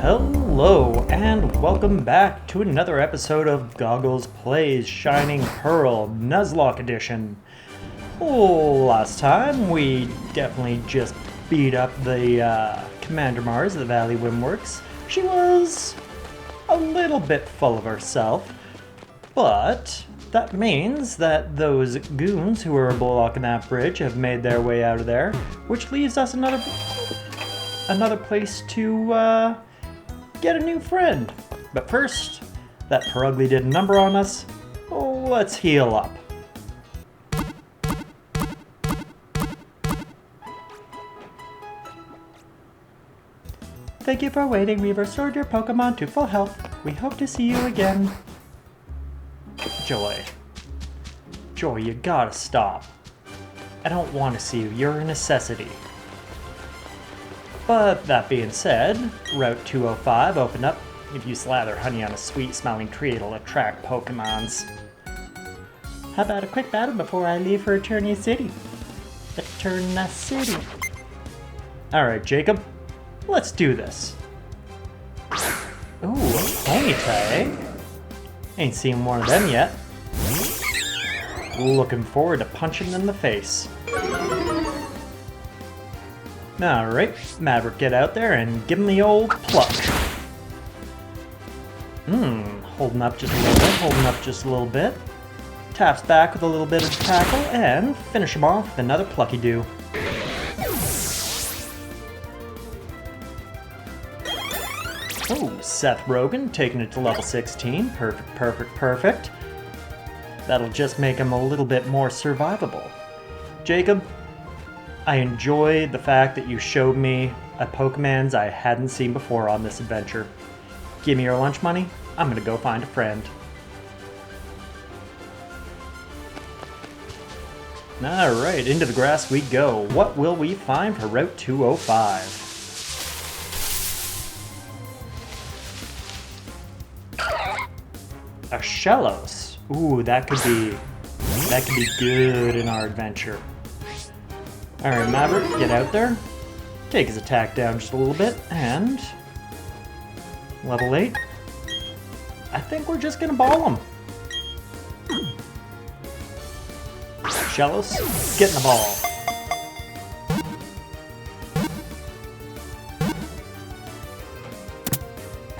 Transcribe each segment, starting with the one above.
Hello, and welcome back to another episode of GoGgLz Plays Shining Pearl Nuzlocke Edition. Last time, we definitely just beat up the Commander Mars of the Valley Windworks. She was a little bit full of herself, but that means that those goons who were blocking that bridge have made their way out of there, which leaves us another place to get a new friend. But first, that Perugly did a number on us. Let's heal up. Thank you for waiting. We've restored your Pokemon to full health. We hope to see you again. Joy, you gotta stop. I don't want to see you. You're a necessity. But that being said, Route 205 opened up. If you slather honey on a sweet-smelling tree, it'll attract Pokemons. How about a quick battle before I leave for Eterna City? Eterna City. Alright, Jacob. Let's do this. Ooh, a Ponyta. Ain't seen one of them yet. Looking forward to punching them in the face. Alright, Maverick, get out there and give him the old pluck. Holding up just a little bit, Taps back with a little bit of tackle, and finish him off with another plucky-do. Oh, Seth Rogen taking it to level 16. Perfect. That'll just make him a little bit more survivable. Jacob, I enjoy the fact that you showed me a Pokemons I hadn't seen before on this adventure. Give me your lunch money, I'm gonna go find a friend. Alright, into the grass we go. What will we find for Route 205? A Shellos. Ooh, that could be good in our adventure. Alright, Maverick, get out there. Take his attack down just a little bit, and level 8. I think we're just gonna ball him. Shellos, get in the ball.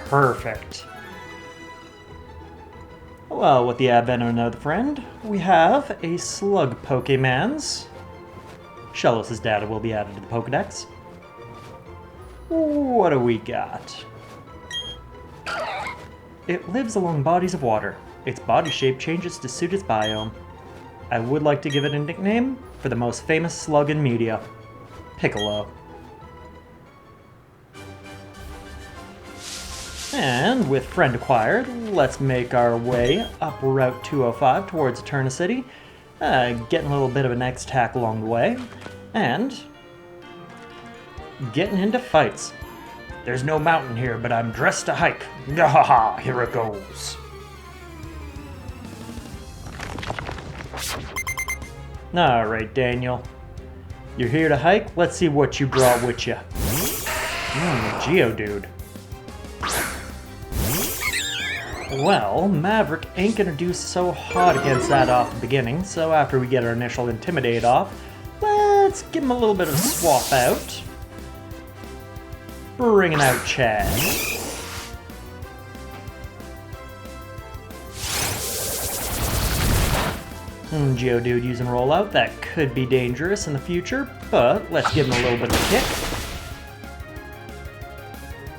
Perfect. Well, with the advent of another friend, we have a Slug Pokemans. Shellos' data will be added to the Pokedex. What do we got? It lives along bodies of water. Its body shape changes to suit its biome. I would like to give it a nickname for the most famous slug in media, Piccolo. And with friend acquired, let's make our way up Route 205 towards Eterna City, getting a little bit of an X-Tack along the way, and getting into fights. There's no mountain here, but I'm dressed to hike. Gahaha, here it goes. Alright, Daniel. You're here to hike? Let's see what you brought with you. Geodude. Well, Maverick ain't gonna do so hot against that off the beginning, so after we get our initial Intimidate off, let's give him a little bit of a swap out. Bringing out Chad. Geodude using Rollout, that could be dangerous in the future, but let's give him a little bit of a kick.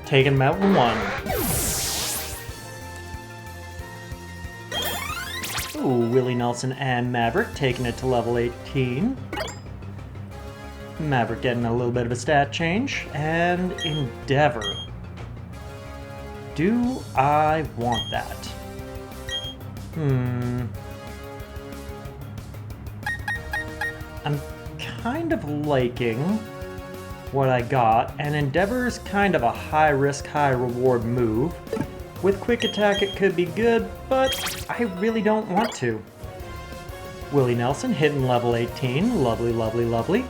Taking him out in one. Ooh, Willie Nelson and Maverick taking it to level 18. Maverick getting a little bit of a stat change, and Endeavor. Do I want that? I'm kind of liking what I got, and Endeavor is kind of a high-risk, high-reward move. With Quick Attack it could be good, but I really don't want to. Willie Nelson hitting level 18, lovely.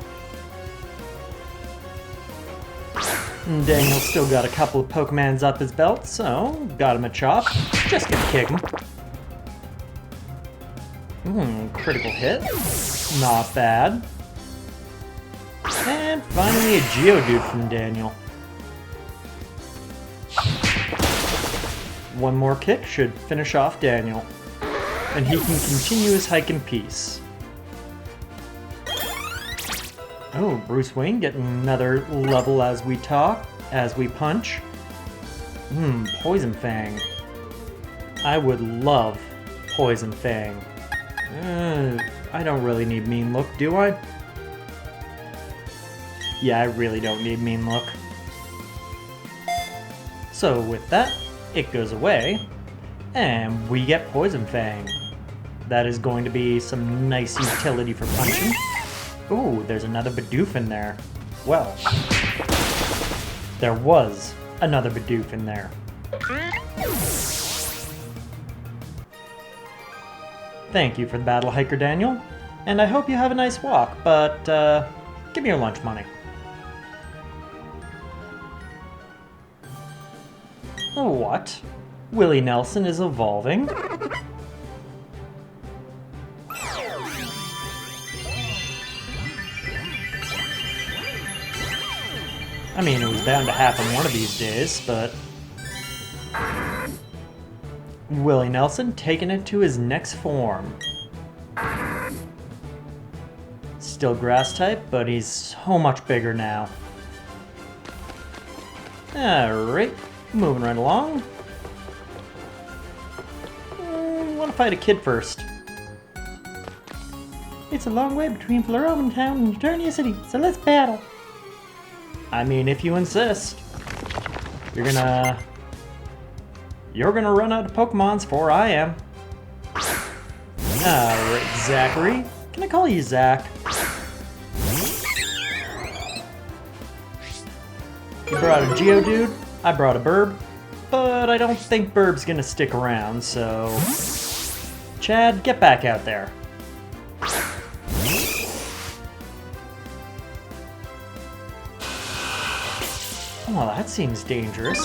Daniel's still got a couple of Pokemons up his belt, so got him a chop. Just gonna kick him. Critical hit. Not bad. And finally a Geodude from Daniel. One more kick should finish off Daniel. And he can continue his hike in peace. Oh, Bruce Wayne getting another level as we talk, as we punch. Poison Fang. I would love Poison Fang. I don't really need Mean Look, do I? Yeah, I really don't need Mean Look. So with that, it goes away, and we get Poison Fang. That is going to be some nice utility for punching. Ooh, there's another Bidoof in there. Well, there was another Bidoof in there. Thank you for the battle, Hiker Daniel, and I hope you have a nice walk, but give me your lunch money. What? Willie Nelson is evolving? I mean, it was bound to happen one of these days, but... Willie Nelson taking it to his next form. Still grass type, but he's so much bigger now. Alright, moving right along. Want to fight a kid first. It's a long way between Floreman Town and Eternia City, so let's battle. I mean, if you insist. You're gonna run out of Pokemons before I am. Alright, Zachary. Can I call you Zach? You brought a Geodude, I brought a Burb, but I don't think Burb's gonna stick around, so... Chad, get back out there. Well, that seems dangerous.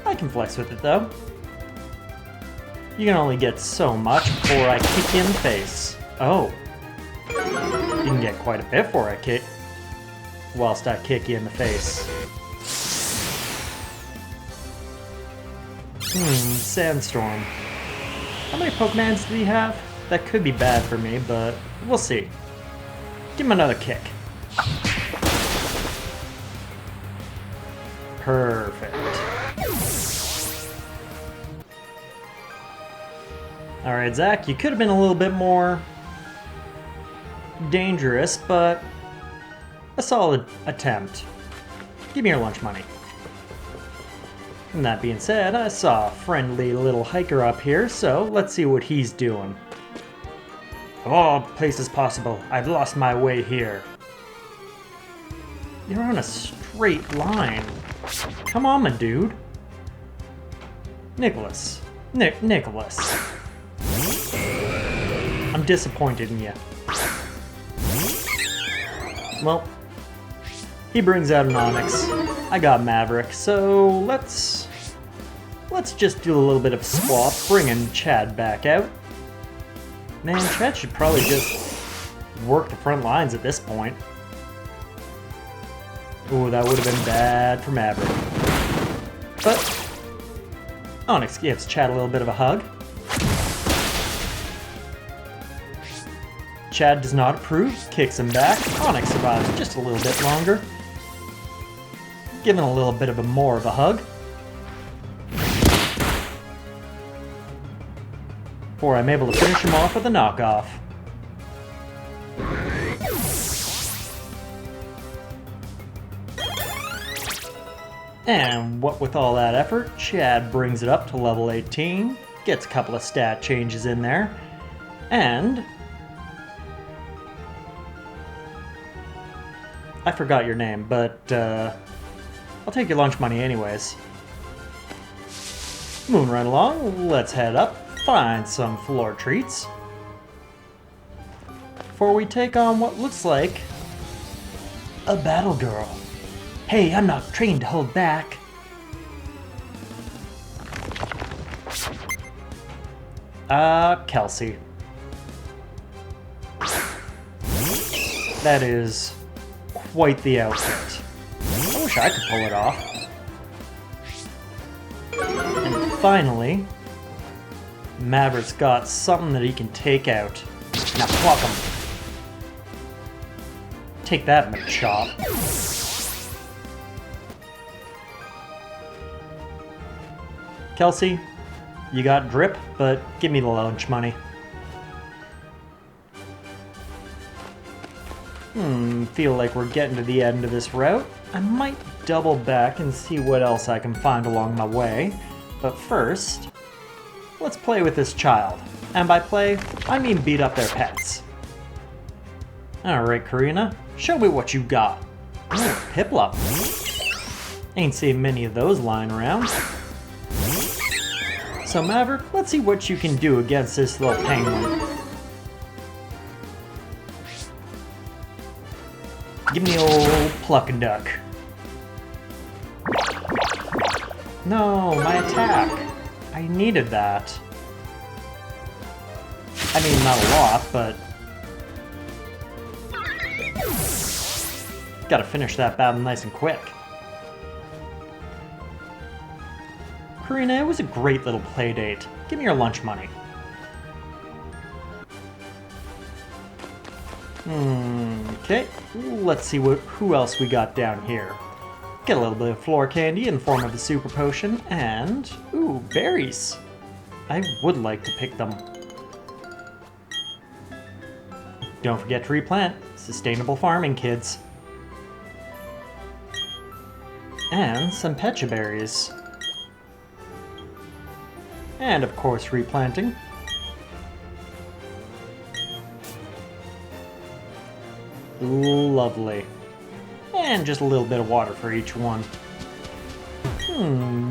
I can flex with it, though. You can only get so much before I kick you in the face. Oh. You can get quite a bit before I kick... whilst I kick you in the face. Sandstorm. How many Pokemons do we have? That could be bad for me, but we'll see. Give him another kick. Perfect. Alright, Zach, you could have been a little bit more dangerous, but a solid attempt. Give me your lunch money. And that being said, I saw a friendly little hiker up here, so let's see what he's doing. Of all places possible, I've lost my way here. You're on a straight line. Come on, my dude. Nicholas. Nicholas. I'm disappointed in you. Well, he brings out an Onyx. I got Maverick, so let's just do a little bit of a swap, bringing Chad back out. Man, Chad should probably just work the front lines at this point. Ooh, that would have been bad for Maverick. But Onyx gives Chad a little bit of a hug. Chad does not approve, kicks him back. Onyx survives just a little bit longer. Giving a little bit of more of a hug. Before I'm able to finish him off with a knockoff. And what with all that effort, Chad brings it up to level 18, gets a couple of stat changes in there, and... I forgot your name, but I'll take your lunch money anyways. Moving right along, let's head up, find some floor treats. Before we take on what looks like a battle girl. Hey, I'm not trained to hold back. Kelsey. That is quite the outfit. I wish I could pull it off. And finally, Maverick's got something that he can take out. Now pluck him. Take that, Machop. Kelsey, you got drip, but give me the lunch money. Feel like we're getting to the end of this route. I might double back and see what else I can find along my way. But first, let's play with this child. And by play, I mean beat up their pets. Alright, Karina, show me what you got. Oh, Piplup. Ain't seen many of those lying around. So Maverick, let's see what you can do against this little penguin. Give me the old pluck and duck. No, my attack. I needed that. I mean, not a lot, but... gotta finish that battle nice and quick. Karina, it was a great little play date. Give me your lunch money. Okay, let's see who else we got down here. Get a little bit of floor candy in the form of a super potion, and... ooh, berries. I would like to pick them. Don't forget to replant. Sustainable farming, kids. And some pecha berries. And of course replanting. Lovely. And just a little bit of water for each one.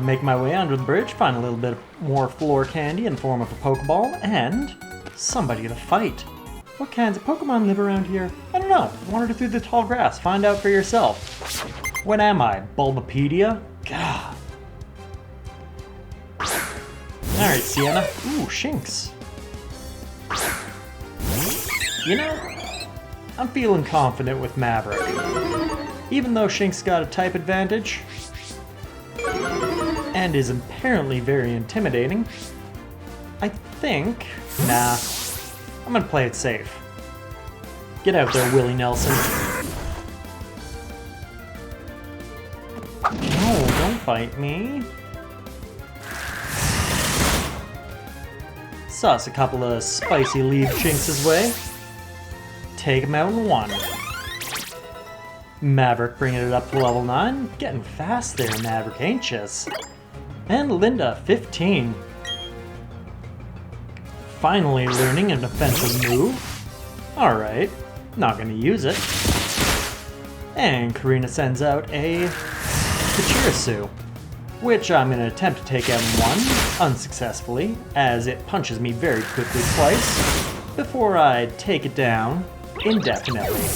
Make my way under the bridge, find a little bit more floor candy in the form of a Pokeball, and somebody to fight. What kinds of Pokemon live around here? I don't know. Wander through the tall grass, find out for yourself. What am I, Bulbapedia? God. Alright, Sienna. Ooh, Shinx. You know, I'm feeling confident with Maverick. Even though Shinx got a type advantage, and is apparently very intimidating, I think... nah, I'm gonna play it safe. Get out there, Willie Nelson. No, don't fight me. Sauce a couple of spicy leaf Shinx's way. Take him out in one. Maverick bringing it up to level 9. Getting fast there, Maverick, ain't ya? And Linda, 15. Finally learning an offensive move. Alright, not gonna use it. And Karina sends out a Pachirisu, which I'm gonna attempt to take out in one, unsuccessfully, as it punches me very quickly twice, before I take it down indefinitely.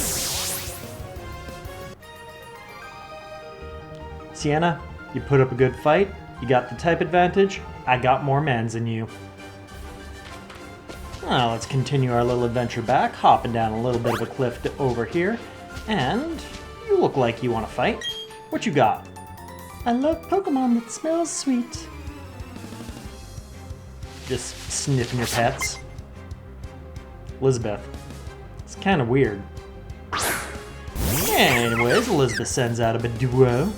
Sienna, you put up a good fight, you got the type advantage, I got more mans than you. Now let's continue our little adventure back, hopping down a little bit of a cliff over here, and you look like you want to fight. What you got? I love Pokemon that smells sweet. Just sniffing your pets. Elizabeth. It's kind of weird. Anyways, Elizabeth sends out a Beduo.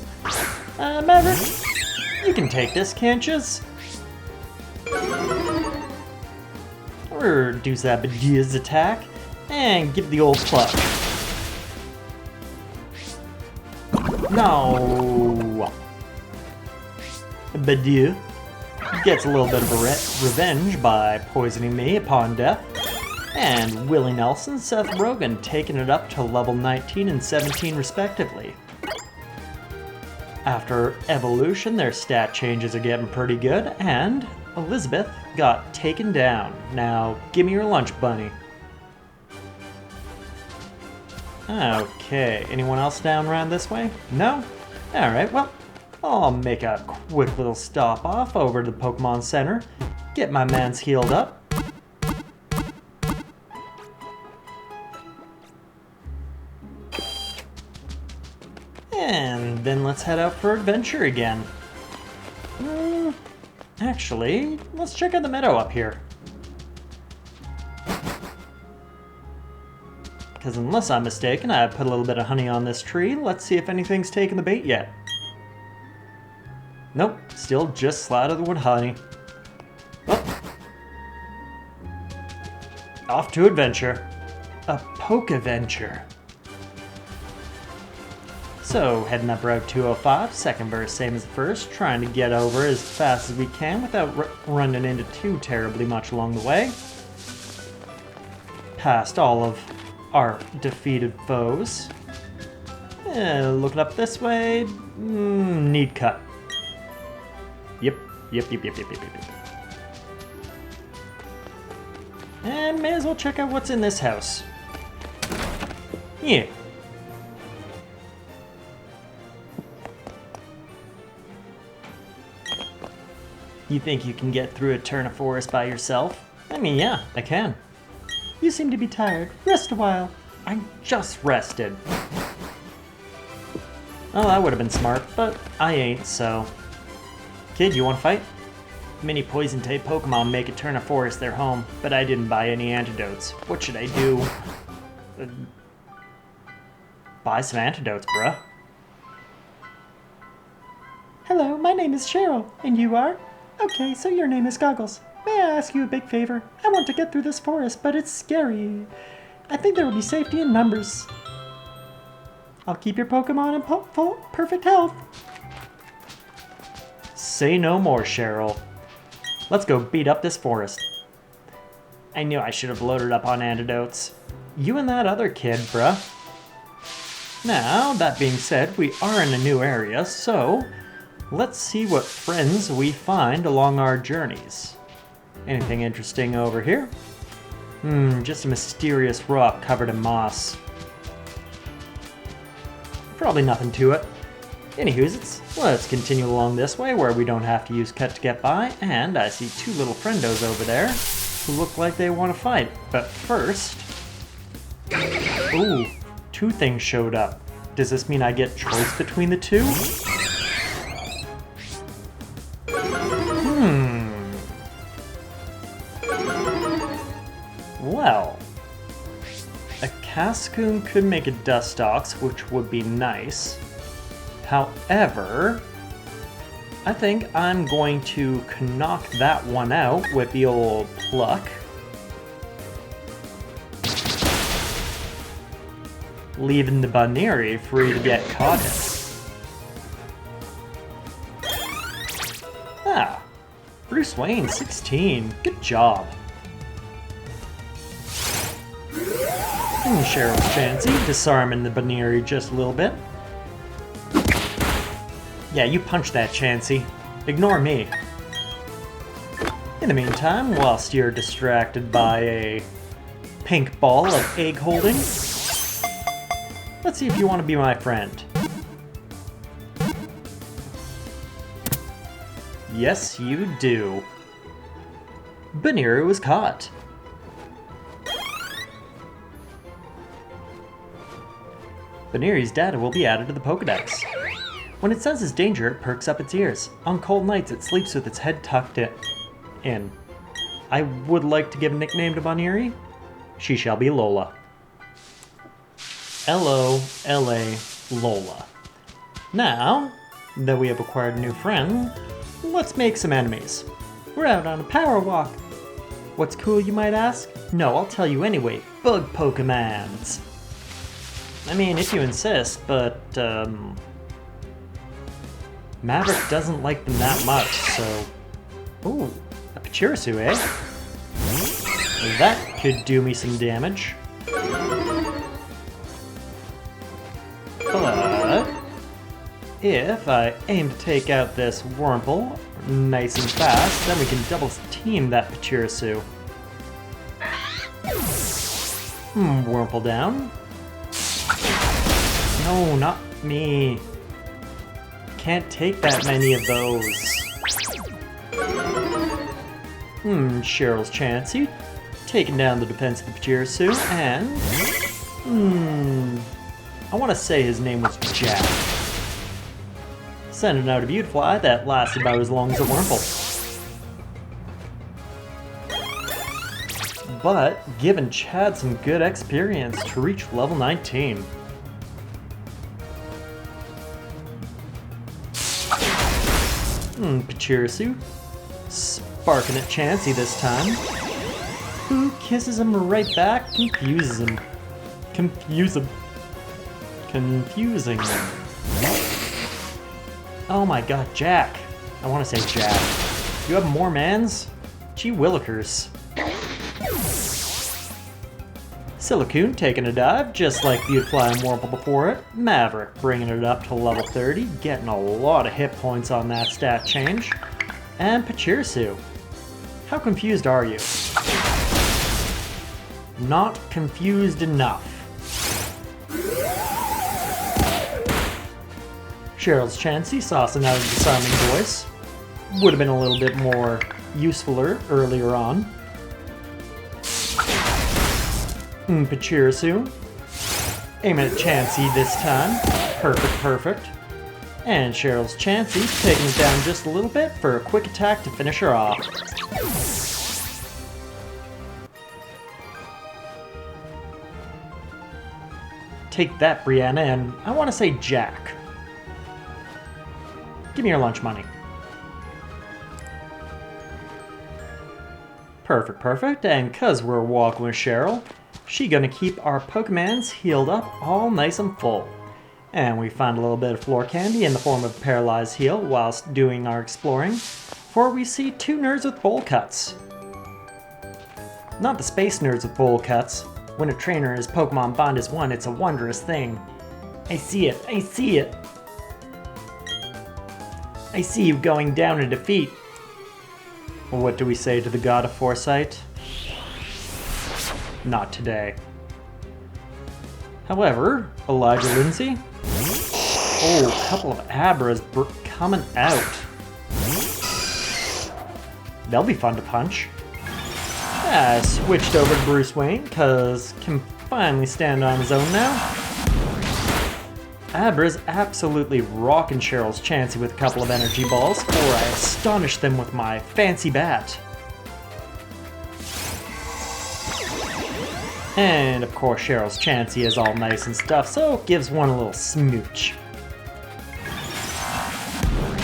Maverick, you can take this, can't you? Reduce that Beduo's attack, and give the old pluck. No! Beduo gets a little bit of a revenge by poisoning me upon death. And Willie Nelson, Seth Rogen taking it up to level 19 and 17 respectively. After evolution, their stat changes are getting pretty good, and Elizabeth got taken down. Now, give me your lunch, bunny. Okay, anyone else down around this way? No? Alright, well, I'll make a quick little stop off over to the Pokemon Center, get my mans healed up. And then let's head out for adventure again. Actually, let's check out the meadow up here. Because unless I'm mistaken, I put a little bit of honey on this tree. Let's see if anything's taken the bait yet. Nope, still just slathered with honey. Oh. Off to adventure. A poke-adventure. So, heading up Route 205, second verse same as the first, trying to get over as fast as we can without running into too terribly much along the way. Past all of our defeated foes. Looking up this way, need cut. Yep. And may as well check out what's in this house. Yeah. You think you can get through Eterna Forest by yourself? I mean, yeah, I can. You seem to be tired. Rest a while. I just rested. Well, that would have been smart, but I ain't, so... Kid, you want to fight? Many poison-type Pokemon make Eterna Forest their home, but I didn't buy any antidotes. What should I do? Buy some antidotes, bruh. Hello, my name is Cheryl, and you are? Okay, so your name is GoGgLz. May I ask you a big favor? I want to get through this forest, but it's scary. I think there will be safety in numbers. I'll keep your Pokemon in perfect health. Say no more, Cheryl. Let's go beat up this forest. I knew I should have loaded up on antidotes. You and that other kid, bruh. Now, that being said, we are in a new area, so let's see what friends we find along our journeys. Anything interesting over here? Just a mysterious rock covered in moss. Probably nothing to it. Anywho's, let's continue along this way where we don't have to use cut to get by, and I see two little friendos over there who look like they want to fight. But first... Ooh, two things showed up. Does this mean I get choice between the two? Well, a Cascoon could make a Dustox, which would be nice. However, I think I'm going to knock that one out with the old Pluck. Leaving the Bunnery free to get caught in. Ah, Bruce Wayne, 16. Good job. Cheryl's fancy, disarming the Bunnery just a little bit. Yeah, you punch that, Chansey. Ignore me. In the meantime, whilst you're distracted by a pink ball of egg holding, let's see if you want to be my friend. Yes, you do. Bunnery was caught. Bunnery's data will be added to the Pokedex. When it senses danger, it perks up its ears. On cold nights, it sleeps with its head tucked in. I would like to give a nickname to Bunnery. She shall be Lola. L-O-L-A, Lola. Now that we have acquired a new friend, let's make some enemies. We're out on a power walk. What's cool, you might ask? No, I'll tell you anyway. Bug Pokemons. I mean, if you insist, but, Maverick doesn't like them that much, so... Ooh, a Pachirisu, eh? That could do me some damage. But... if I aim to take out this Wurmple nice and fast, then we can double team that Pachirisu. Wurmple down. No, not me. can't take that many of those. Cheryl's Chansey, taking down the defense of the Pachirisu, and... I want to say his name was Jack. Sending out a Beautifly that lasted about as long as a Wurmple. But giving Chad some good experience to reach level 19. Pachirisu, sparking at Chansey this time. Who kisses him right back, confuses him. Confusing him. Oh my god, Jack. I want to say Jack. You have more mans? Gee willikers. Silicoon taking a dive, just like Beautifly and Wurmple before it. Maverick bringing it up to level 30, getting a lot of hit points on that stat change. And Pachirisu. How confused are you? Not confused enough. Cheryl's Chansey saucing out a disarming voice. Would have been a little bit more usefuler earlier on. Pachirisu. Aiming at Chansey this time. Perfect. And Cheryl's Chansey taking it down just a little bit for a quick attack to finish her off. Take that, Brianna, and I want to say Jack. Give me your lunch money. Perfect, and cause we're walking with Cheryl, she gonna keep our Pokemons healed up all nice and full. And we find a little bit of floor candy in the form of Paralyzed Heal whilst doing our exploring, for we see two nerds with bowl cuts. Not the space nerds with bowl cuts. When a trainer and his Pokemon bond as one, it's a wondrous thing. I see it. I see you going down in defeat. What do we say to the God of Foresight? Not today. However, Elijah Lindsay? Oh, a couple of Abras coming out. They'll be fun to punch. I switched over to Bruce Wayne, cause can finally stand on his own now. Abra's absolutely rocking Cheryl's Chansey with a couple of energy balls, for I astonished them with my fancy bat. And of course Cheryl's Chansey is all nice and stuff, so it gives one a little smooch.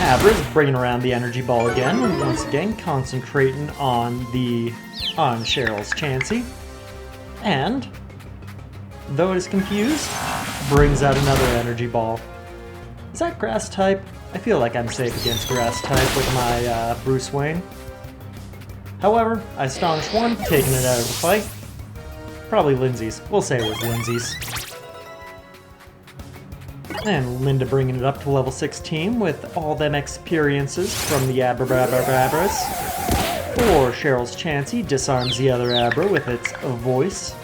Abra's bringing around the energy ball again, and once again concentrating on Cheryl's Chansey. And, though it is confused, brings out another energy ball. Is that grass type? I feel like I'm safe against grass type with my Bruce Wayne. However, I astonished one, taking it out of the fight. Probably Lindsay's. We'll say it was Lindsay's. And Linda bringing it up to level 16 with all them experiences from the Abras. Or Cheryl's Chansey disarms the other Abra with its voice.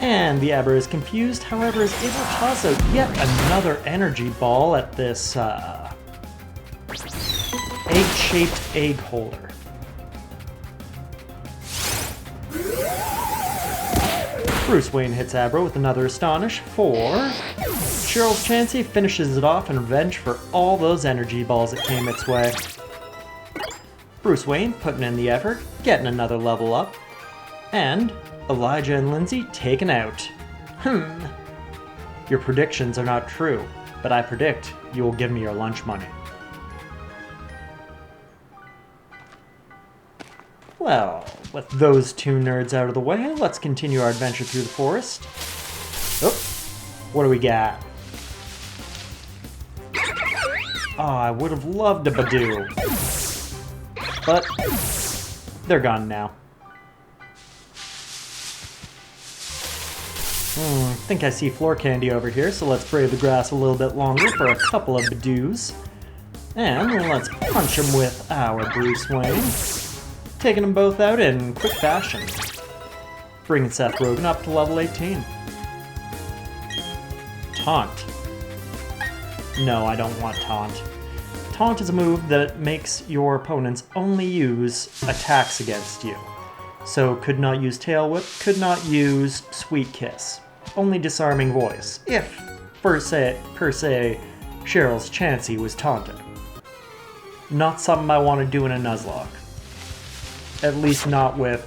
And the Abra is confused, however is able to toss out yet another energy ball at this egg-shaped egg holder. Bruce Wayne hits Abra with another Astonish for... Cheryl's Chansey finishes it off in revenge for all those energy balls that came its way. Bruce Wayne putting in the effort, getting another level up. And Elijah and Lindsay taken out. Your predictions are not true, but I predict you will give me your lunch money. Well, with those two nerds out of the way, let's continue our adventure through the forest. Oh, what do we got? Oh, I would have loved a Badoo. But they're gone now. I think I see floor candy over here, so let's brave the grass a little bit longer for a couple of Badoos. And let's punch him with our Bruce Wayne. Taking them both out in quick fashion. Bringing Seth Rogen up to level 18. Taunt. No, I don't want Taunt. Taunt is a move that makes your opponents only use attacks against you. So could not use Tail Whip, could not use Sweet Kiss. Only Disarming Voice, if, per se, Cheryl's Chansey was taunted. Not something I want to do in a Nuzlocke. At least not with,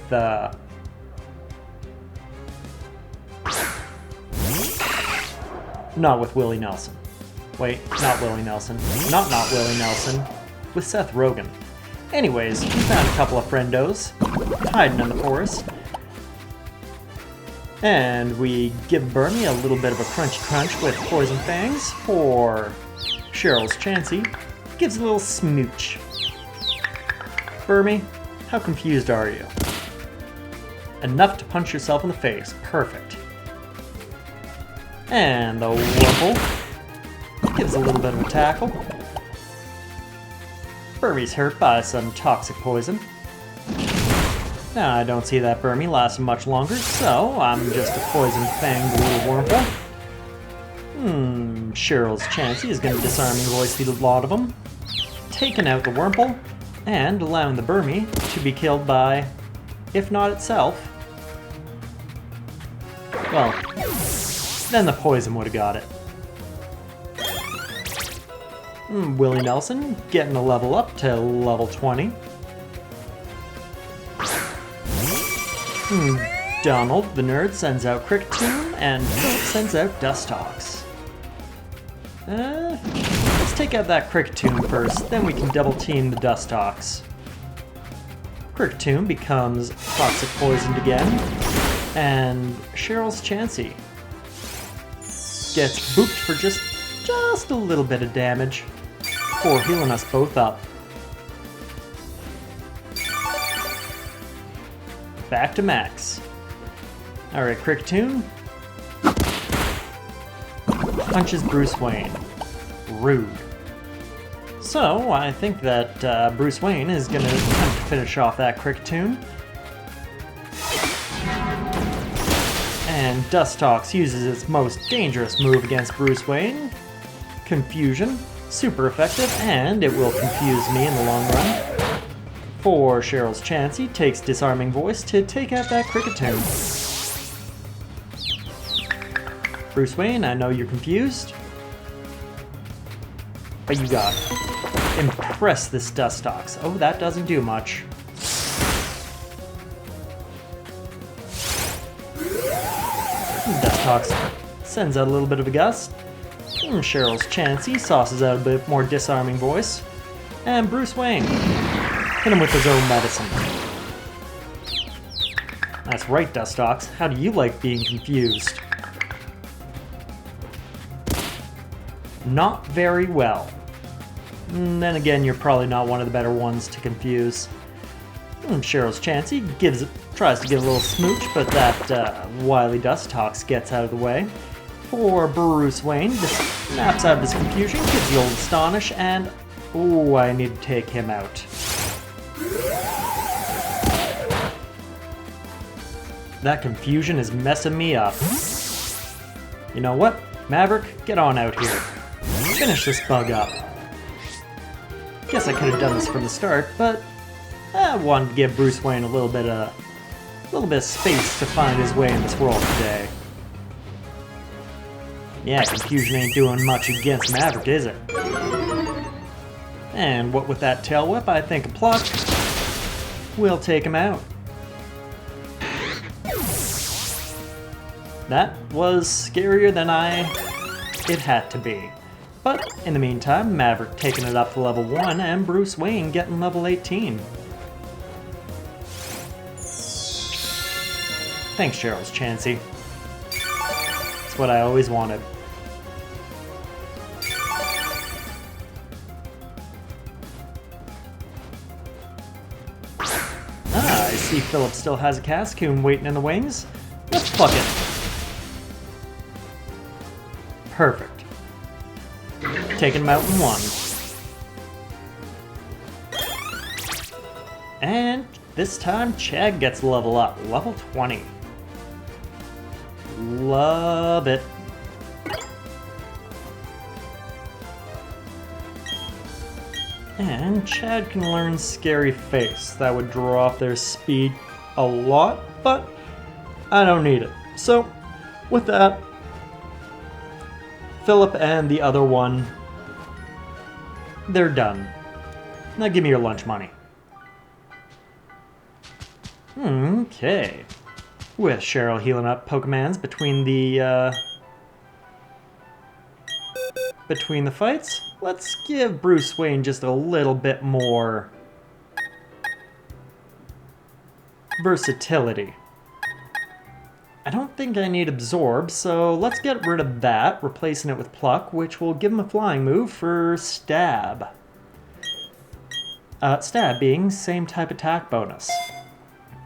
not with Willie Nelson. Wait, not Willie Nelson. Not Willie Nelson. With Seth Rogen. Anyways, we found a couple of friendos hiding in the forest. And we give Burmy a little bit of a crunchy crunch with Poison Fangs for Cheryl's Chansey. Gives a little smooch. Burmy, how confused are you? Enough to punch yourself in the face. Perfect. And the Wurmple gives a little bit of a tackle. Burmy's hurt by some toxic poison. Now I don't see that Burmy lasting much longer, so I'm just a poison-fanged little Wurmple. Cheryl's Chansey is going to Disarming Voice the lot of them, taking out the Wurmple, and allowing the Burmy to be killed by, if not itself, well, then the poison would have got it. Willie Nelson getting a level up to level 20. Donald the Nerd sends out Cricketune, and Philip sends out Dustox. Let's take out that Cricketune first, then we can double team the Dustox. Cricketune becomes toxic poisoned again, and Cheryl's Chansey gets booped for just a little bit of damage for healing us both up. Back to max. Alright, Cricketune punches Bruce Wayne. Rude. So, I think that Bruce Wayne is going to attempt to finish off that Cricketune. And Dustox uses its most dangerous move against Bruce Wayne. Confusion. Super effective, and it will confuse me in the long run. For Cheryl's Chansey, takes Disarming Voice to take out that Cricketune. Bruce Wayne, I know you're confused, but you got it. Impress this Dustox. Oh, that doesn't do much. Dustox sends out a little bit of a gust. Cheryl's Chansey sauces out a bit more Disarming Voice. And Bruce Wayne hit him with his own medicine. That's right, Dustox. How do you like being confused? Not very well. Then again, you're probably not one of the better ones to confuse. Cheryl's Chansey tries to give a little smooch, but that wily Dustox gets out of the way. For Bruce Wayne, just snaps out of his confusion, gives the old Astonish, and ooh, I need to take him out. That confusion is messing me up. You know what? Maverick, get on out here. Finish this bug up. Guess I could have done this from the start, but I wanted to give Bruce Wayne a little bit of space to find his way in this world today. Yeah, confusion ain't doing much against Maverick, is it? And what with that Tail Whip, I think a pluck will take him out. That was scarier than it had to be. But in the meantime, Maverick taking it up to level 1 and Bruce Wayne getting level 18. Thanks, Cheryl's Chansey. That's what I always wanted. I see Philip still has a Cascoon waiting in the wings. Let's pluck it. Perfect. Taking him out in one. And this time Chad gets level up, level 20. Love it. And Chad can learn Scary Face. That would draw off their speed a lot, but I don't need it. So, with that, Philip and the other one, they're done. Now give me your lunch money. Okay. With Cheryl healing up Pokemons between the fights, let's give Bruce Wayne just a little bit more versatility. I don't think I need Absorb, so let's get rid of that, replacing it with Pluck, which will give him a flying move for Stab. Stab being same type attack bonus.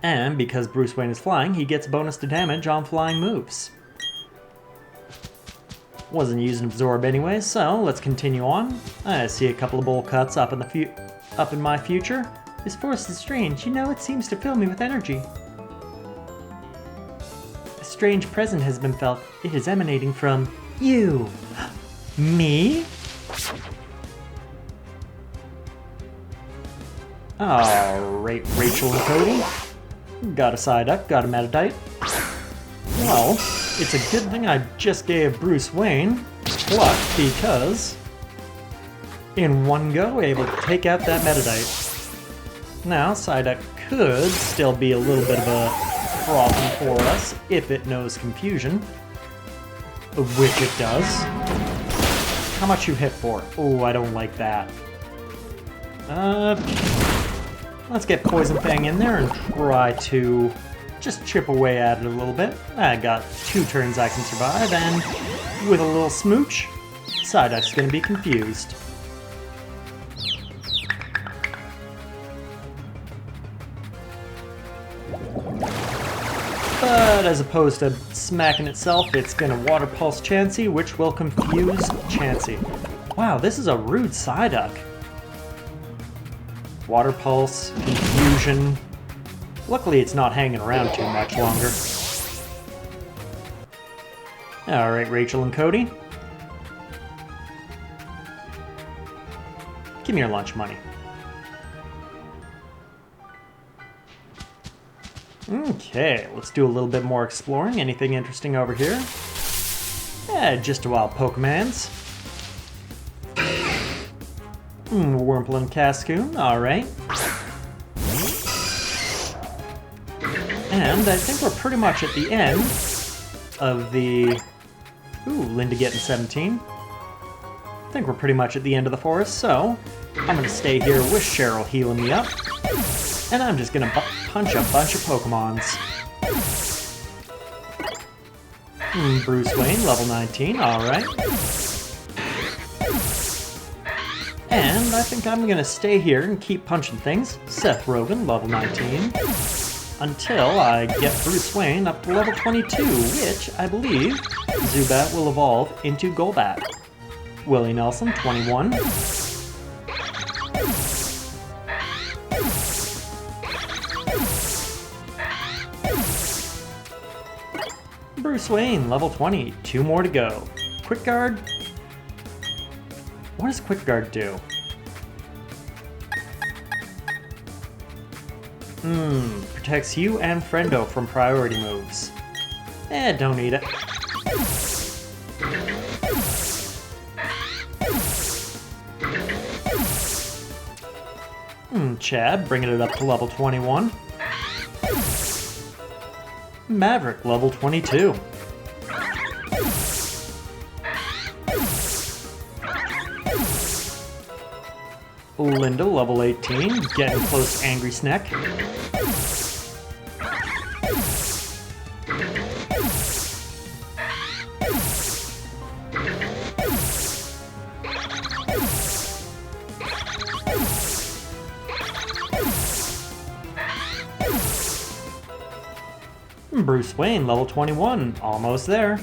And because Bruce Wayne is flying, he gets a bonus to damage on flying moves. Wasn't using Absorb anyway, so let's continue on. I see a couple of bowl cuts up in my future. This force is strange, you know, it seems to fill me with energy. A strange presence has been felt. It is emanating from you. Me? Alright, Rachel and Cody. Got a Psyduck, got a Metadite. Well, it's a good thing I just gave Bruce Wayne Pluck, because in one go, able to take out that Metadite. Now, Psyduck could still be a little bit of a problem for us if it knows Confusion, which it does. How much you hit for? Oh, I don't like that. Let's get Poison Fang in there and try to just chip away at it a little bit. I got 2 turns I can survive, and with a little smooch, Psyduck's gonna be confused. But as opposed to smacking itself, it's gonna Water Pulse Chansey, which will confuse Chansey. Wow, this is a rude Psyduck. Water Pulse, Confusion. Luckily it's not hanging around too much longer. Alright, Rachel and Cody. Give me your lunch money. Okay, let's do a little bit more exploring. Anything interesting over here? Just a wild Pokemons. Wurmple and Cascoon, alright. And I think we're pretty much at the end of the... Ooh, Linda getting 17. I think we're pretty much at the end of the forest, so I'm going to stay here with Cheryl healing me up. And I'm just going to punch a bunch of Pokemons. Bruce Wayne, level 19, alright. And I think I'm going to stay here and keep punching things. Seth Rogen, level 19. Until I get Bruce Wayne up to level 22, which I believe Zubat will evolve into Golbat. Willie Nelson, 21. Bruce Wayne, level 20. 2 more to go. Quick Guard. What does Quick Guard do? Protects you and Friendo from priority moves. Don't need it. Chad, bringing it up to level 21. Maverick, level 22. Linda, level 18, getting close to Angry Snack. Bruce Wayne, level 21, almost there.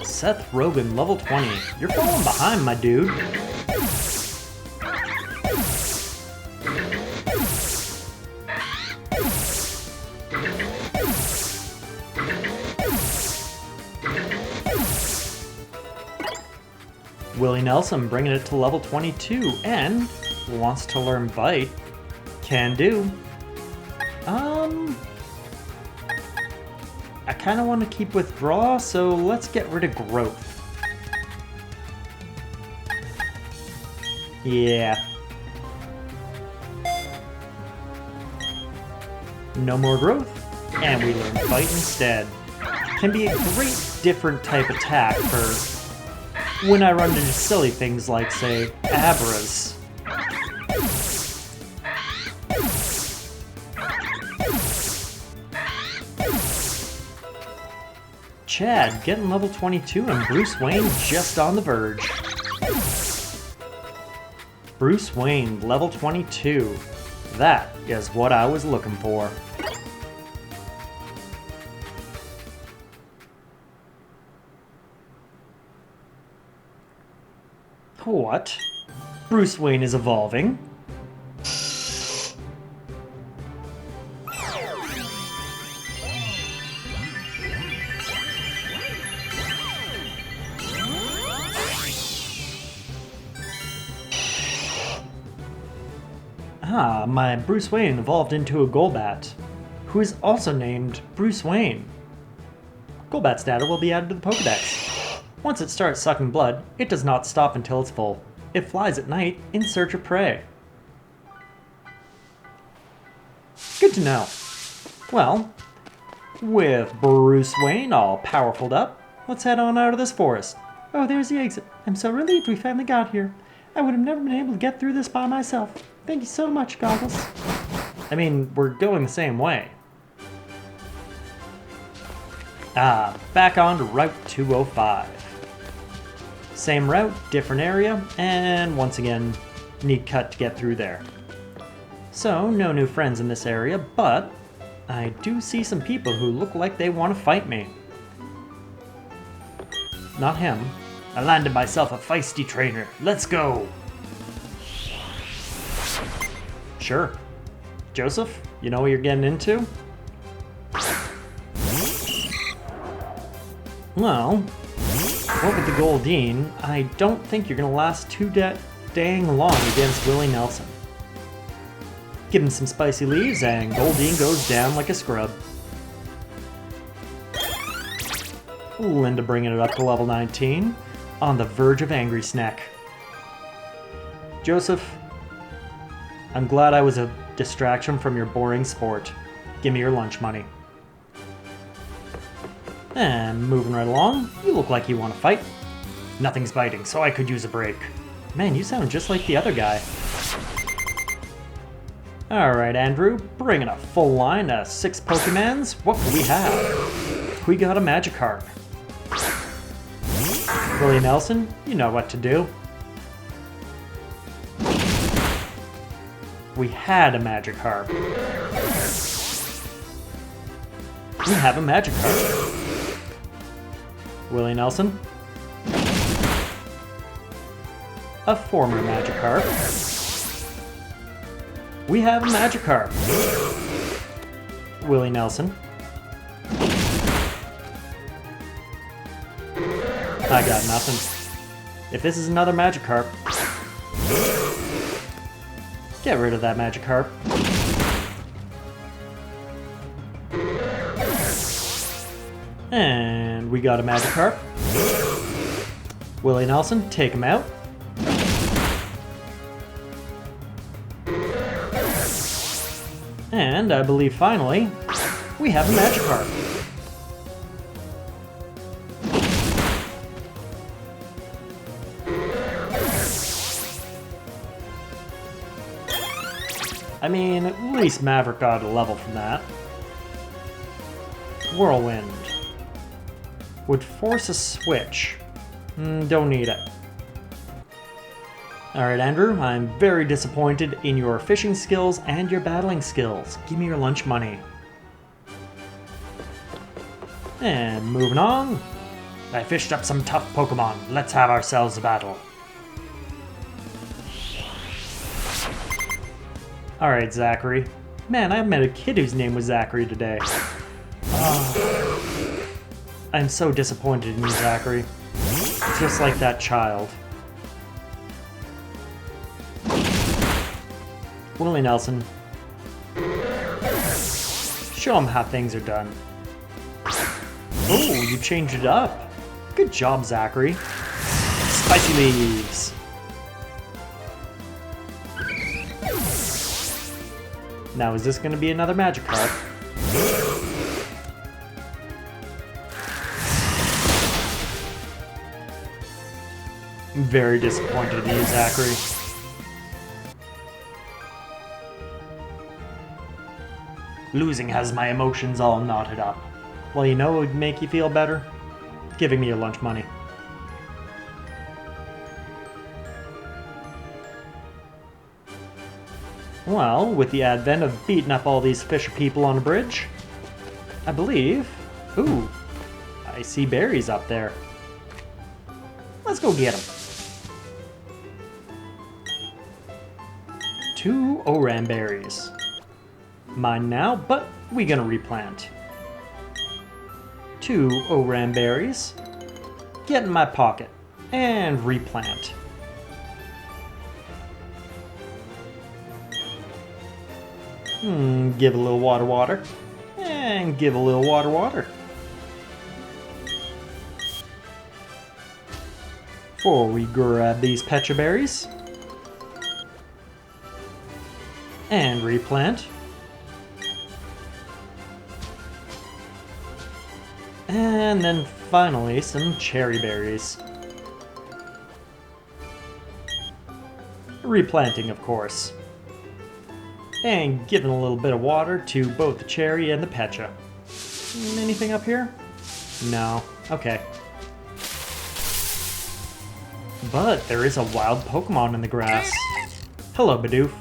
Seth Rogen, level 20. You're falling behind, my dude. Willie Nelson bringing it to level 22 and wants to learn Bite. Can do. I kind of want to keep Withdraw, so let's get rid of Growth. Yeah. No more Growth, and we learn Bite instead. Can be a great different type attack for when I run into silly things like, say, Abras. Chad getting level 22 and Bruce Wayne just on the verge. Bruce Wayne, level 22. That is what I was looking for. What? Bruce Wayne is evolving? Ah, my Bruce Wayne evolved into a Golbat, who is also named Bruce Wayne. Golbat's data will be added to the Pokedex. Once it starts sucking blood, it does not stop until it's full. It flies at night in search of prey. Good to know. Well, with Bruce Wayne all powerful up, let's head on out of this forest. Oh, there's the exit. I'm so relieved we finally got here. I would have never been able to get through this by myself. Thank you so much, Goggles. I mean, we're going the same way. Ah, back on to Route 205. Same route, different area, and once again, need cut to get through there. So, no new friends in this area, but I do see some people who look like they want to fight me. Not him. I landed myself a feisty trainer. Let's go! Sure. Joseph, you know what you're getting into? Well, what with the Goldeen, I don't think you're gonna last too dang long against Willie Nelson. Give him some spicy leaves and Goldeen goes down like a scrub. Linda bringing it up to level 19, on the verge of Angry Snack. Joseph, I'm glad I was a distraction from your boring sport. Give me your lunch money. And moving right along, you look like you want to fight. Nothing's biting, so I could use a break. Man, you sound just like the other guy. Alright, Andrew, bringing a full line of 6 Pokemons. What do we have? We got a Magikarp. Willie Nelson, you know what to do. We had a Magikarp. We have a Magikarp. Willie Nelson. A former Magikarp. We have a Magikarp. Willie Nelson. I got nothing. If this is another Magikarp, get rid of that Magikarp. And we got a Magikarp. Willie Nelson, take him out. And I believe finally, we have a Magikarp. I mean, at least Maverick got a level from that. Whirlwind. Would force a switch. Don't need it. Alright, Andrew, I'm very disappointed in your fishing skills and your battling skills. Give me your lunch money. And moving on. I fished up some tough Pokemon. Let's have ourselves a battle. Alright, Zachary. Man, I met a kid whose name was Zachary today. I'm so disappointed in you, Zachary. Just like that child. Willie Nelson. Show him how things are done. Oh, you changed it up. Good job, Zachary. Spicy leaves. Now, is this going to be another Magikarp? I'm very disappointed in you, Zachary. Losing has my emotions all knotted up. Well, you know what would make you feel better? Giving me your lunch money. Well, with the advent of beating up all these fisher people on a bridge, I believe... Ooh, I see berries up there. Let's go get them. 2 Oran berries. Mine now, but we gonna replant. 2 Oran berries. Get in my pocket and replant. Give a little water, and give a little water. Before we grab these Pecha berries and replant. And then finally some cherry berries. Replanting, of course. And giving a little bit of water to both the cherry and the Pecha. Anything up here? No. Okay. But there is a wild Pokemon in the grass. Hello, Bidoof.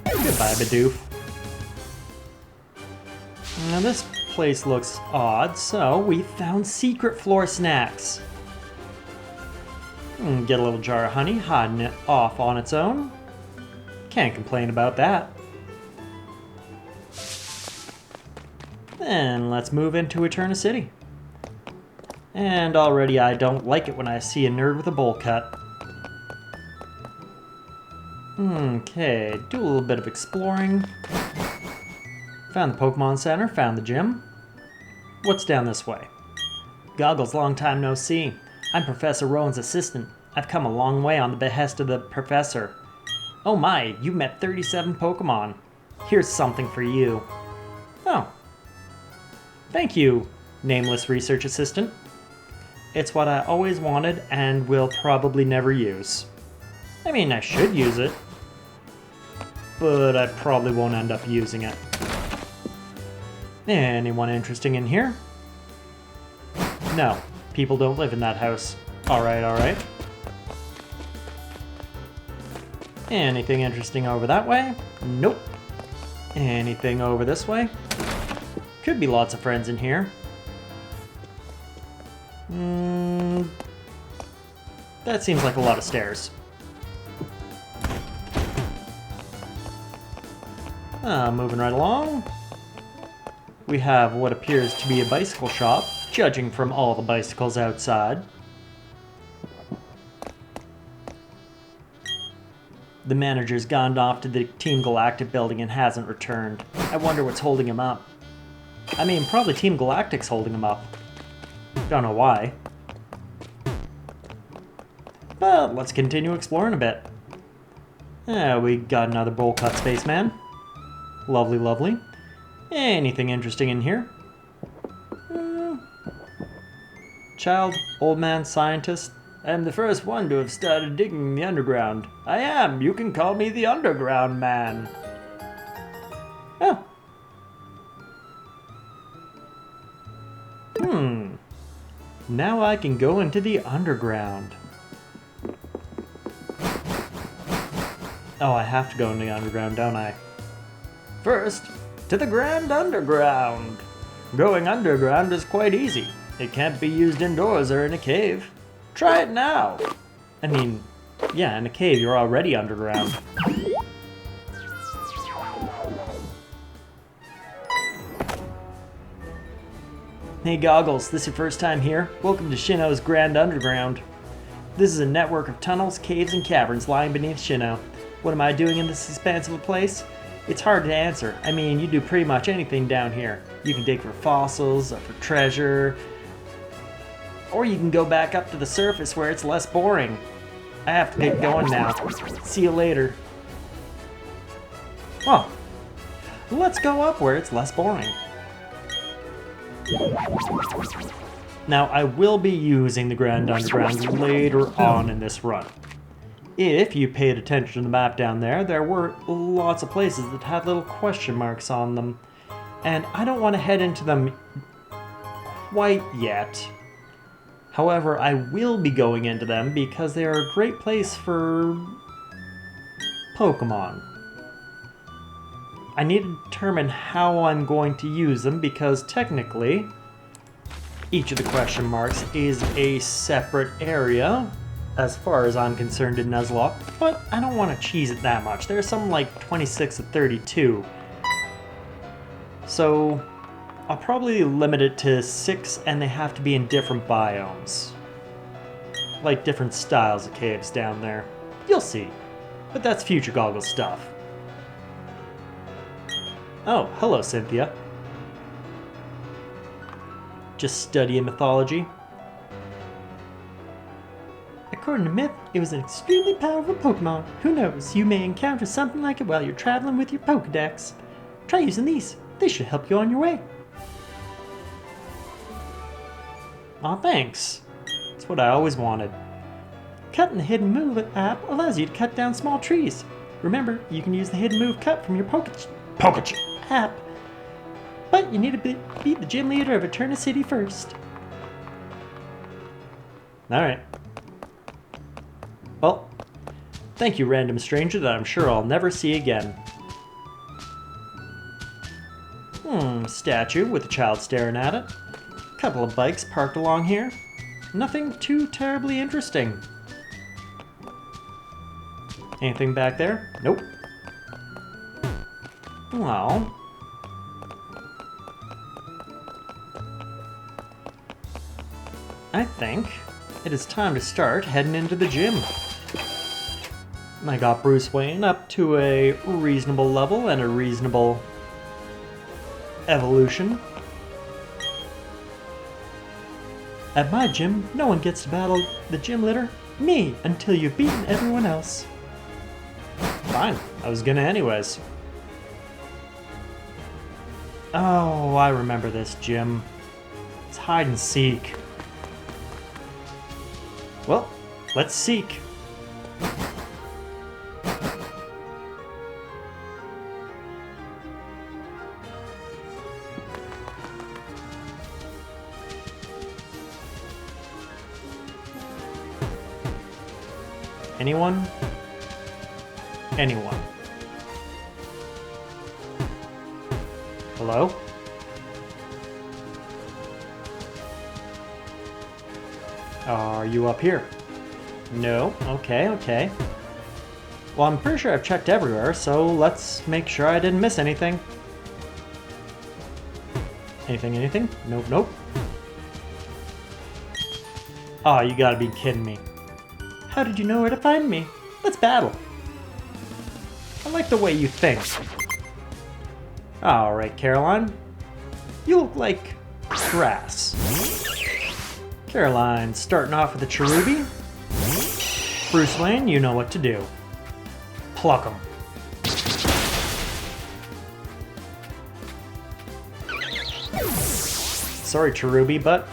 Goodbye, Bidoof. Now this place looks odd, so we found secret floor snacks. Get a little jar of honey, hiding it off on its own. Can't complain about that. Then let's move into Eterna City. And already I don't like it when I see a nerd with a bowl cut. Okay, do a little bit of exploring. Found the Pokemon Center, found the gym. What's down this way? GoGgLz, long time no see. I'm Professor Rowan's assistant. I've come a long way on the behest of the professor. Oh my, you met 37 Pokemon. Here's something for you. Oh. Thank you, nameless research assistant. It's what I always wanted and will probably never use. I mean, I should use it, but I probably won't end up using it. Anyone interesting in here? No, people don't live in that house. Alright. Anything interesting over that way? Nope. Anything over this way? Could be lots of friends in here. That seems like a lot of stairs. Moving right along. We have what appears to be a bicycle shop, judging from all the bicycles outside. The manager's gone off to the Team Galactic building and hasn't returned. I wonder what's holding him up. I mean, probably Team Galactic's holding him up. Don't know why. But let's continue exploring a bit. We got another bowl cut spaceman. Lovely. Anything interesting in here? Child, old man, scientist. I am the first one to have started digging the underground. I am. You can call me the Underground Man. Oh. Now I can go into the underground. Oh, I have to go in the underground, don't I? First, to the Grand Underground. Going underground is quite easy. It can't be used indoors or in a cave. Try it now. I mean, yeah, in a cave you're already underground. Hey GoGgLz, this your first time here? Welcome to Shino's Grand Underground. This is a network of tunnels, caves, and caverns lying beneath Sinnoh. What am I doing in this expansive place? It's hard to answer. I mean, you do pretty much anything down here. You can dig for fossils, or for treasure, or you can go back up to the surface where it's less boring. I have to get going now. See you later. Well, let's go up where it's less boring. Now, I will be using the Grand Underground later on in this run. If you paid attention to the map down there, there were lots of places that had little question marks on them. And I don't want to head into them quite yet. However, I will be going into them because they are a great place for Pokemon. I need to determine how I'm going to use them because technically each of the question marks is a separate area as far as I'm concerned in Nuzlocke, but I don't want to cheese it that much. There's some like 26 to 32. So I'll probably limit it to 6 and they have to be in different biomes. Like different styles of caves down there. You'll see. But that's future GoGgLz stuff. Oh, hello Cynthia. Just studying mythology. According to myth, it was an extremely powerful Pokemon. Who knows, you may encounter something like it while you're traveling with your Pokedex. Try using these. They should help you on your way. Aw, thanks. That's what I always wanted. Cutting the Hidden Move app allows you to cut down small trees. Remember, you can use the Hidden Move cut from your Poke app. But you need to beat the gym leader of Eterna City first. Alright. Well, thank you, random stranger that I'm sure I'll never see again. Statue with a child staring at it. Couple of bikes parked along here. Nothing too terribly interesting. Anything back there? Nope. Well, I think it is time to start heading into the gym. I got Bruce Wayne up to a reasonable level and a reasonable evolution. At my gym, no one gets to battle the gym leader, me, until you've beaten everyone else. Fine, I was gonna anyways. Oh, I remember this gym. It's hide and seek. Well, let's seek. Anyone? Anyone? Hello? Are you up here? No? Okay, okay. Well, I'm pretty sure I've checked everywhere, so let's make sure I didn't miss anything. Anything? Nope, nope. Aw, you gotta be kidding me. How did you know where to find me? Let's battle. I like the way you think. Alright, Caroline. You look like grass. Caroline, starting off with a Cherubi. Bruce Wayne, you know what to do. Pluck 'em. Sorry, Cherubi, but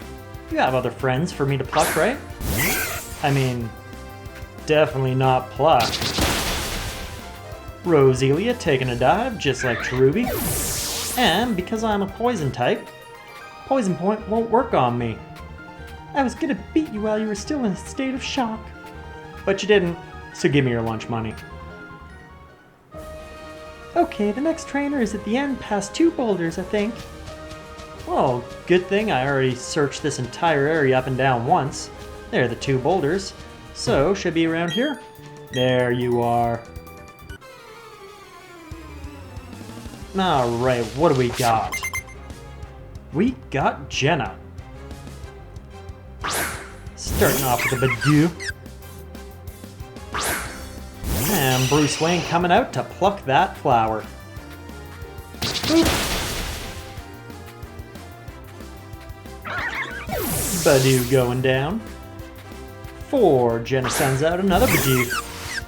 you have other friends for me to pluck, right? I mean, definitely not pluck. Roselia taking a dive, just like Cherubi. And because I'm a poison type, Poison Point won't work on me. I was gonna beat you while you were still in a state of shock. But you didn't, so give me your lunch money. Okay, the next trainer is at the end past 2 boulders, I think. Well, good thing I already searched this entire area up and down once. There are the 2 boulders. So, should be around here. There you are. Alright, what do we got? We got Jenna. Starting off with a Badoo. And Bruce Wayne coming out to pluck that flower. Boop. Badoo going down. 4, Jenna sends out another Badoo.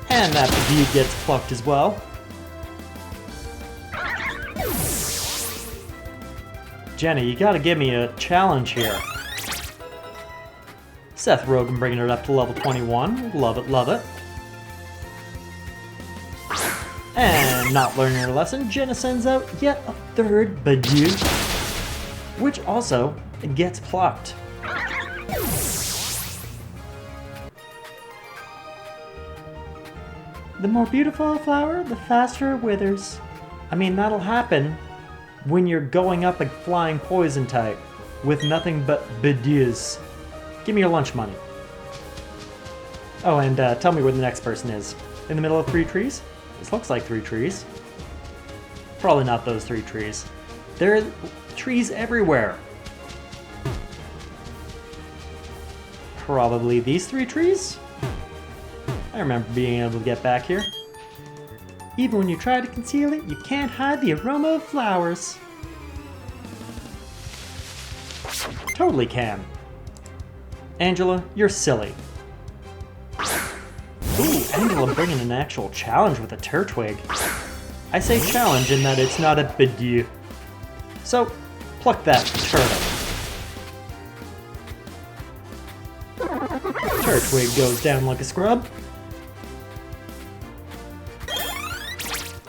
And that Badoo gets plucked as well. Jenna, you gotta give me a challenge here. Seth Rogen bringing it up to level 21. Love it, love it. And not learning her lesson, Jenna sends out yet a 3rd Badoo, which also gets plucked. The more beautiful a flower, the faster it withers. I mean, that'll happen when you're going up a flying poison type with nothing but Badoos. Give me your lunch money. Oh, and tell me where the next person is. In the middle of 3 trees? This looks like 3 trees. Probably not those 3 trees. There are trees everywhere. Probably these 3 trees? I remember being able to get back here. Even when you try to conceal it, you can't hide the aroma of flowers. Totally can. Angela, you're silly. Ooh, Angela bringing an actual challenge with a Turtwig. I say challenge in that it's not a Badoo. So, pluck that turtle. Turtwig goes down like a scrub.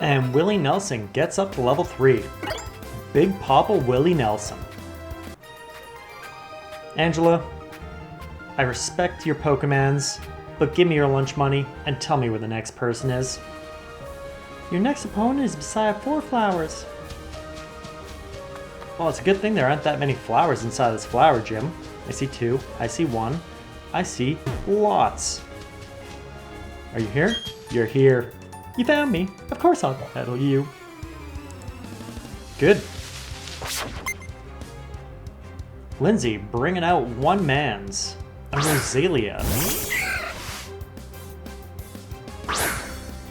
And Willie Nelson gets up to level 3. Big Papa Willie Nelson. Angela, I respect your Pokemans, but give me your lunch money and tell me where the next person is. Your next opponent is beside 4 flowers. Well, it's a good thing there aren't that many flowers inside this flower gym. I see 2, I see 1, I see lots. Are you here? You're here. You found me. Of course I'll battle you. Good. Lindsay bringing out one man's. A Roselia.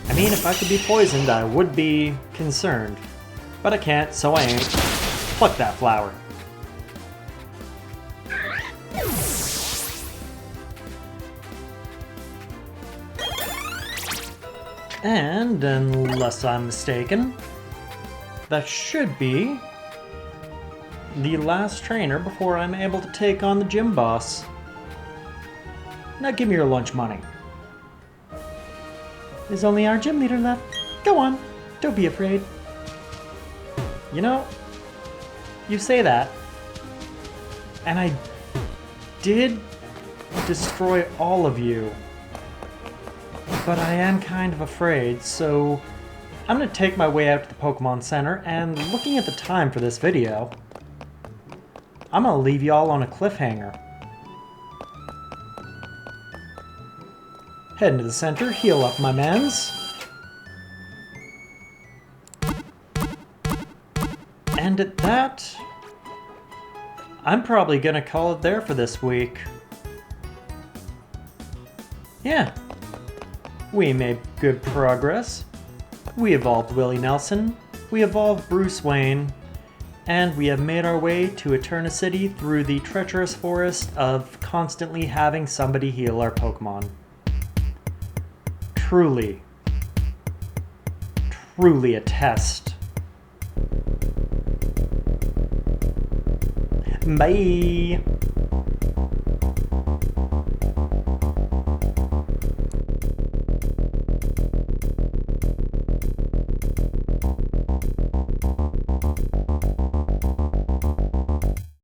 I mean, if I could be poisoned, I would be concerned. But I can't, so I ain't. Pluck that flower. And, unless I'm mistaken, that should be the last trainer before I'm able to take on the gym boss. Now give me your lunch money. There's only our gym leader left. Go on, don't be afraid. You know, you say that, and I did destroy all of you. But I am kind of afraid, so I'm going to take my way out to the Pokemon Center, and looking at the time for this video, I'm going to leave y'all on a cliffhanger. Head into the center, heal up my mans. And at that, I'm probably going to call it there for this week. Yeah. We made good progress. We evolved Willie Nelson, we evolved Bruce Wayne, and we have made our way to Eterna City through the treacherous forest of constantly having somebody heal our Pokemon. Truly, truly a test. Bye!